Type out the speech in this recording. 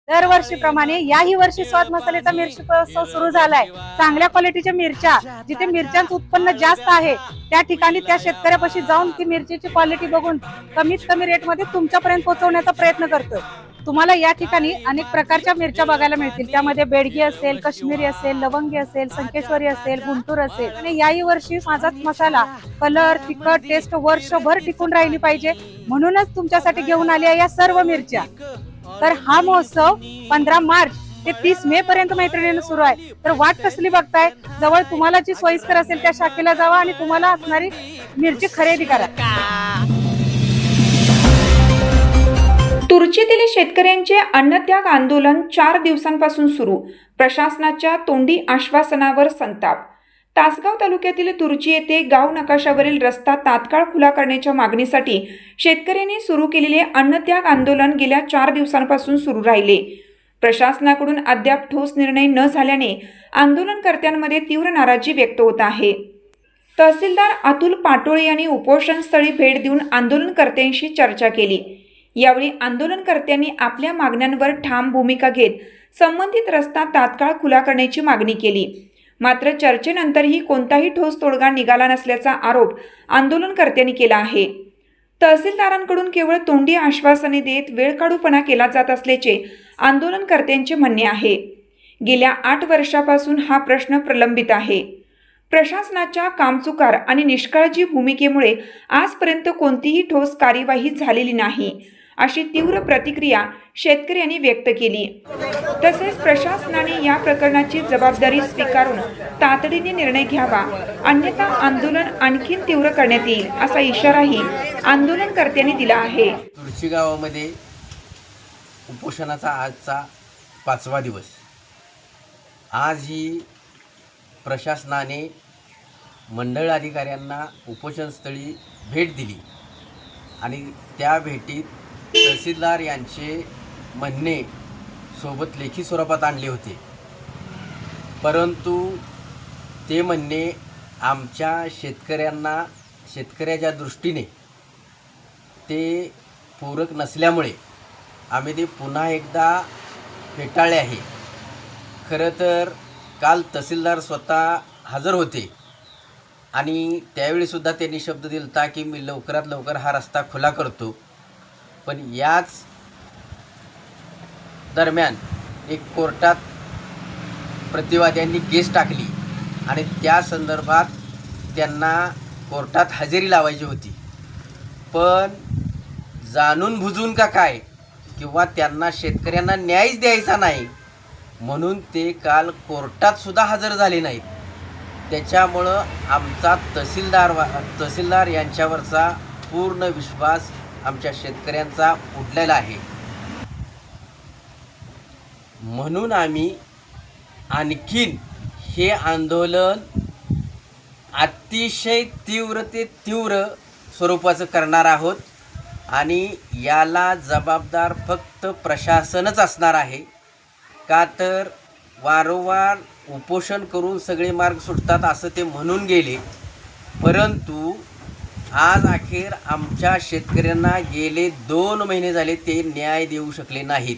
दरवर्षीप्रमाणे याही वर्षी स्वाद मसाल्याचा मिरची उत्सव सुरू झालाय। चांगल्या क्वालिटीच्या मिरच्या, जिथे मिरच्यांचं उत्पन्न जास्त आहे त्या ठिकाणी त्या शेतकऱ्यापाशी जाऊन ती मिरचीची क्वालिटी बघून कमीत कमी रेटमध्ये तुमच्यापर्यंत पोहोचवण्याचा प्रयत्न करतोय। तुम्हाला या ठिकाणी अनेक प्रकारच्या मिरच्या बघायला मिळतील। त्यामध्ये बेडगी असेल, काश्मीरी असेल, लवंगी असेल, संकेश्वरी असेल, गुंटूर असेल। आणि याही वर्षी माझा मसाला कलर, तिखट, टेस्ट वर्षभर टिकून राहिली पाहिजे म्हणूनच तुमच्यासाठी घेऊन आली आहे या सर्व मिरच्या। तर हा महोत्सव 15 मार्च ते 30 मे पर्यंत मैत्रिणींना सुरू आहे। तर वाट कसली बघताय? जवळ तुम्हाला जी सोयीस्कर असेल त्या शाखेला जावा आणि तुम्हाला असणारी मिरची खरेदी करा। तुर्चीतील शेतकऱ्यांचे अन्नत्याग आंदोलन 4 दिवसांपासून सुरू। प्रशासनाच्या तोंडी आश्वासनावर संताप। तासगाव तालुक्यातील तुर्ची येथे गाव नकाशावरील रस्ता तात्काळ खुला करण्याच्या मागणीसाठी शेतकऱ्यांनी सुरू केलेले अन्नत्याग आंदोलन गेल्या 4 दिवसांपासून सुरू राहिले। प्रशासनाकडून अद्याप ठोस निर्णय न झाल्याने आंदोलनकर्त्यांमध्ये तीव्र नाराजी व्यक्त होत आहे। तहसीलदार अतुल पाटोळे यांनी उपोषणस्थळी भेट देऊन आंदोलनकर्त्यांशी चर्चा केली। यावेळी आंदोलनकर्त्यांनी आपल्या मागण्यांवर ठाम भूमिका घेत संबंधित रस्ता तात्काळ खुला करण्याची मागणी केली। मात्र चर्चेनंतरही कोणताही ठोस तोडगा निघाला नसल्याचा आरोप आंदोलनकर्त्यांनी केला आहे। तहसीलदारांकडून केवळ तोंडी आश्वासने देत वेळकाढूपणा केला जात असल्याचे आंदोलनकर्त्यांचे म्हणणे आहे। गेल्या 8 वर्षापासून हा प्रश्न प्रलंबित आहे। प्रशासनाच्या कामचुकार आणि निष्काळजी भूमिकेमुळे आजपर्यंत कोणतीही ठोस कार्यवाही झालेली नाही, अशी तीव्र प्रतिक्रिया शेतकऱ्यांनी व्यक्त केली। तसेच प्रशासनाने या प्रकरणाची जबाबदारी स्वीकारून तातडीने निर्णय घ्यावा, अन्यथा आंदोलन आणखी तीव्र करण्यात येईल असा इशाराही आंदोलनकर्त्यांनी दिला आहे। तुर्ची गावामध्ये उपोषणाचा आजचा 5वा दिवस। आज ही प्रशासनाने मंडळ अधिकाऱ्यांना उपोषणस्थळी भेट दिली आणि त्या भेटीत तहसीलदार यांचे म्हणणे सोबत लेखी स्वरूपात आणले होते, परंतु ते म्हणणे आमच्या शेतकऱ्याच्या दृष्टीने ते पूरक नसल्यामुळे आम्ही ते पुन्हा एकदा फेटाळले आहे। खरं तर काल तहसीलदार स्वतः हजर होते आणि त्यावेळीसुद्धा त्यांनी शब्द दिला होता की मी लवकरात लवकर हा रस्ता खुला करतो, पण याच दरम्यान एक कोर्टात प्रतिवाद्यांनी केस टाकली आणि त्या संदर्भात त्यांना कोर्टात हजेरी लावायची होती, पण जाणून बुजून का काय किंवा त्यांना शेतकऱ्यांना न्यायच द्यायचा नाही म्हणून ते काल कोर्टात सुद्धा हजर झाले नाहीत। त्याच्यामुळं आमचा तहसीलदार यांच्यावरचा पूर्ण विश्वास आमच्या शेतकऱ्यांचा उडलेला आहे। म्हणून आम्ही आणखीन हे आंदोलन अतिशय तीव्र स्वरूपाचं करणार आहोत आणि याला जबाबदार फक्त प्रशासनच असणार आहे। का तर वारंवार उपोषण करून सगळे मार्ग सुटतात असं ते म्हणून गेले, परंतु आज अखेर आमच्या शेतकऱ्यांना गेले 2 महिने झाले ते न्याय देऊ शकले नाहीत।